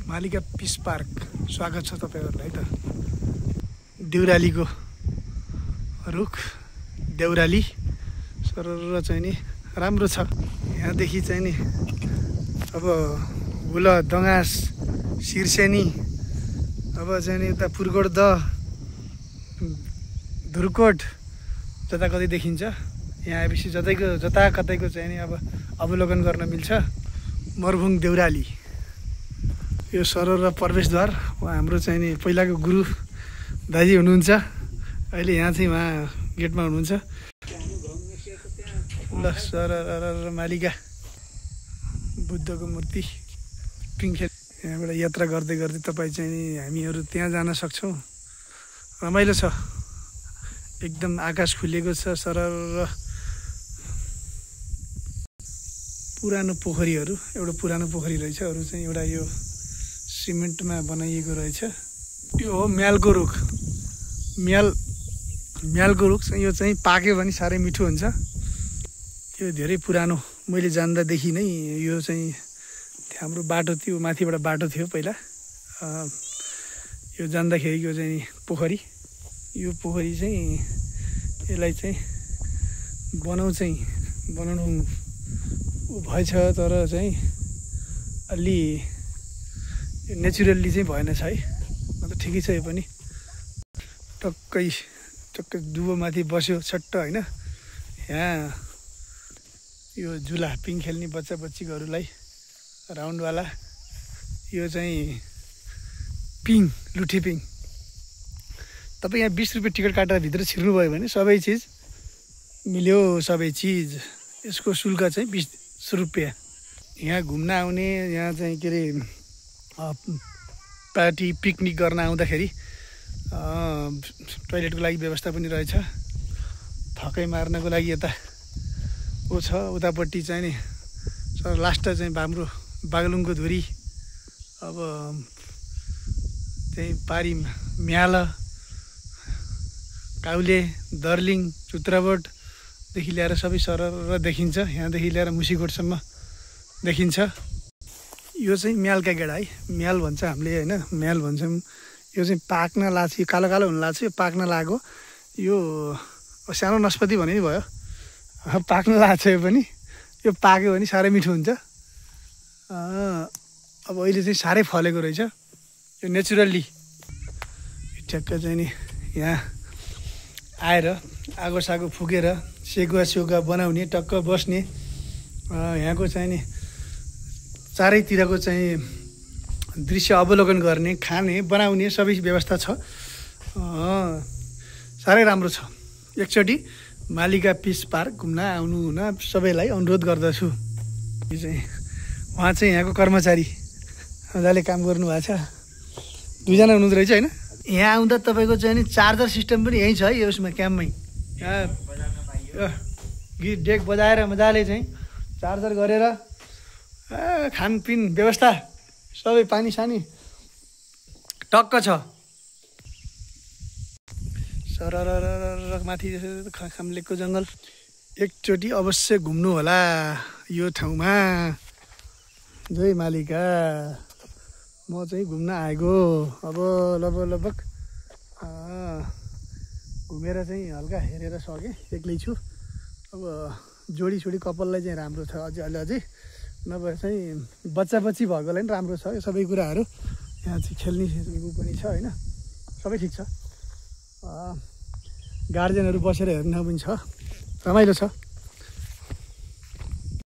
मालिका piece park स्वागत छ तपाईहरुलाई त देउरालीको रुख देउराली सरर चाहिँ नि राम्रो छ यहाँदेखि चाहिँ नि अब गुल दगास सिर्सेनी अब चाहिँ नि उता पुरकोट द धुरकोट जता कतै देखिन्छ यहाँ आएपछि जता कतैको चाहिँ नि अब अवलोकन गर्न मिल्छ मरभुङ देउराली यो सरर प्रवेशद्वार हाम्रो चाहिँ नि पहिलाको गुरु दाजी हुनुहुन्छ अहिले यहाँ चाहिँ उहाँ गेटमा हुनुहुन्छ ल सरर मालिका बुद्धको मूर्ति पिङखेल यहाँबाट यात्रा गर्दै गर्दै तपाईँ चाहिँ नि हामीहरू त्यहाँ जान सक्छौँ रमाइलो छ एकदम आकाश खुलेको छ सरर पुरानो पोखरीहरू एउटा पुरानो पोखरी रहेछ अरू चाहिँ एउटा यो सिमेन्टमा बनाइएको रहेछ यो हो म्यालको रुख म्यालको रुख यो चाहिँ पाक्यो भने साह्रै मिठो हुन्छ यो धेरै पुरानो मैले जान्दादेखि नै यो चाहिँ हाम्रो बाटो थियो माथिबाट बाटो थियो पहिला यो जान्दाखेरिको चाहिँ पोखरी यो पोखरी चाहिँ यसलाई चाहिँ बनाउनु भएछ तर चाहिँ अलि नेचुरल्ली चाहिँ भएन छ है अन्त ठिकै छ यो पनि टक्कै दुबोमाथि बस्यो छट्ट होइन यहाँ यो झुला पिङ खेल्ने बच्चा बच्चीहरूलाई राउन्डवाला यो चाहिँ पिङ लुठी पिङ तपाईँ यहाँ 20 रुपियाँ टिकट काटेर भित्र छिर्नुभयो भने सबै चिज मिल्यो सबै चिज यसको शुल्क चाहिँ 20 रुपियाँ यहाँ घुम्न आउने यहाँ चाहिँ के अरे पार्टी पिकनिक गर्न आउँदाखेरि टोइलेटको लागि व्यवस्था पनि रहेछ थकै मार्नको लागि यता ऊ छ उतापट्टि चाहिँ नि सर लास्ट चाहिँ हाम्रो बागलुङको धुरी अब चाहिँ पारी म्याल काउले दर्लिङ चुत्राबोटदेखि ल्याएर सबै सरर देखिन्छ यहाँदेखि ल्याएर मुसिकोटसम्म देखिन्छ यो चाहिँ म्यालका गेडा है म्याल भन्छ हामीले होइन म्याल भन्छौँ यो चाहिँ पाक्न लाग्छ यो कालो कालो हुन लाग्छ यो पाक्न लाग्यो यो सानो नस्पति भने नि भयो पाक्न लाग्छ यो पनि यो पाक्यो भने साह्रै मिठो हुन्छ अब अहिले चाहिँ साह्रै फलेको रहेछ यो नेचुरल्ली ठ्याक्क चाहिँ नि यहाँ आएर आगो सागो फुकेर सेकुवा बनाउने टक्क बस्ने यहाँको चाहिँ नि चारैतिरको चाहिँ दृश्य अवलोकन गर्ने खाने बनाउने सबै व्यवस्था छ साह्रै राम्रो छ एकचोटि मालिका पिस पार्क घुम्न आउनु हुन सबैलाई अनुरोध गर्दछु यो चाहिँ उहाँ चाहिँ यहाँको कर्मचारी मजाले काम गर्नुभएको छ दुईजना हुनुहुँदो रहेछ होइन यहाँ आउँदा तपाईँको चाहिँ नि चार्जर सिस्टम पनि यहीँ छ है यो उसमा क्याम्पमै यहाँ गीत डेक बजाएर मजाले चाहिँ चार्जर गरेर खानपिन व्यवस्था सबै पानी सानी टक्क छ सरर माथि खामलेकको जङ्गल एकचोटि अवश्य घुम्नु होला यो ठाउँमा जय मालिका म चाहिँ घुम्न आएको अब लगभग घुमेर चाहिँ हल्का हेरेर सकेँ एक्लै छु अब जोडी कपाललाई चाहिँ राम्रो छ अझै नभए चाहिँ बच्चा बच्ची भएकोलाई पनि राम्रो छ यो सबै कुराहरू यहाँ चाहिँ खेल्ने ऊ पनि छ होइन सबै ठिक छ गार्जेनहरू बसेर हेर्न पनि छ रमाइलो छ